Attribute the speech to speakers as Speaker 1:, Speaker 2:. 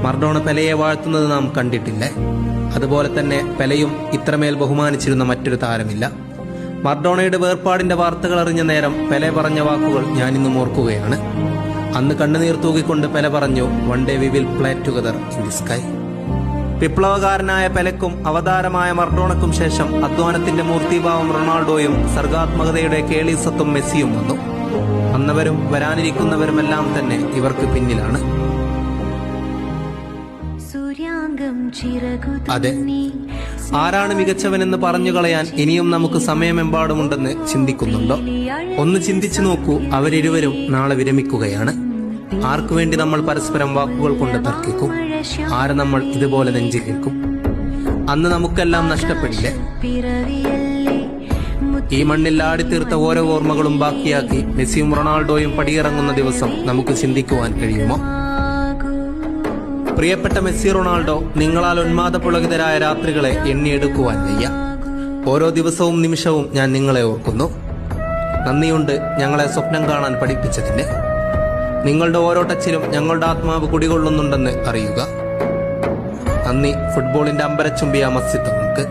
Speaker 1: Maradona പെലെയെ വാഴ്ത്തുന്നത് നാം കണ്ടിട്ടില്ലേ? അതുപോലെ തന്നെ പെലെയും ഇത്രമേൽ ബഹുമാനിച്ചിരുന്ന മറ്റൊരു താരമില്ല. മർഡോണയുടെ വേർപാടിന്റെ വാർത്തകൾ അറിഞ്ഞ നേരം പെലെ പറഞ്ഞ വാക്കുകൾ ഞാനിന്നും ഓർക്കുകയാണ്. അന്ന് കണ്ണുനീർ തൂകിക്കൊണ്ട് പെലെ പറഞ്ഞു, one day we will play together in the sky. വിപ്ലവകാരനായ പെലെക്കും അവതാരമായ മർഡോണയ്ക്കും ശേഷം അധ്വാനത്തിന്റെ മൂർത്തിഭാവം റൊണാൾഡോയും സർഗാത്മകതയുടെ കേളീസത്വം മെസ്സിയും വന്നു. വന്നവരും വരാനിരിക്കുന്നവരുമെല്ലാം തന്നെ ഇവർക്ക് പിന്നിലാണ്. അതെ, ആരാണ് മികച്ചവനെന്ന് പറഞ്ഞു കളയാൻ ഇനിയും നമുക്ക് സമയമെമ്പാടുമുണ്ടെന്ന് ചിന്തിക്കുന്നുണ്ടോ? ഒന്ന് ചിന്തിച്ചു നോക്കൂ, അവരിരുവരും നാളെ വിരമിക്കുകയാണ്. ആർക്കു വേണ്ടി നമ്മൾ പരസ്പരം വാക്കുകൾ കൊണ്ട് തർക്കിക്കും? ആരെ നമ്മൾ ഇതുപോലെ നെഞ്ചിലേക്കും? അന്ന് നമുക്കെല്ലാം നഷ്ടപ്പെടില്ലേ? ഈ മണ്ണിൽ ആടിത്തീർത്ത ഓരോ ഓർമ്മകളും ബാക്കിയാക്കി മെസ്സിയും റൊണാൾഡോയും പടിയിറങ്ങുന്ന ദിവസം നമുക്ക് ചിന്തിക്കുവാൻ കഴിയുമോ? പ്രിയപ്പെട്ട മെസ്സി, റൊണാൾഡോ, നിങ്ങളാൽ ഉന്മാദപുളകിതരായ രാത്രികളെ എണ്ണിയെടുക്കുവാൻ വയ്യ. ഓരോ ദിവസവും നിമിഷവും ഞാൻ നിങ്ങളെ ഓർക്കുന്നു. നന്ദിയുണ്ട് ഞങ്ങളെ സ്വപ്നം കാണാൻ പഠിപ്പിച്ചതിന്. നിങ്ങളുടെ ഓരോ ടച്ചിലും ഞങ്ങളുടെ ആത്മാവ് കുടികൊള്ളുന്നുണ്ടെന്ന് അറിയുക. നന്ദി, ഫുട്ബോളിന്റെ അമ്പരച്ചുംബിയ മസ്സിത്തങ്ങൾക്ക്.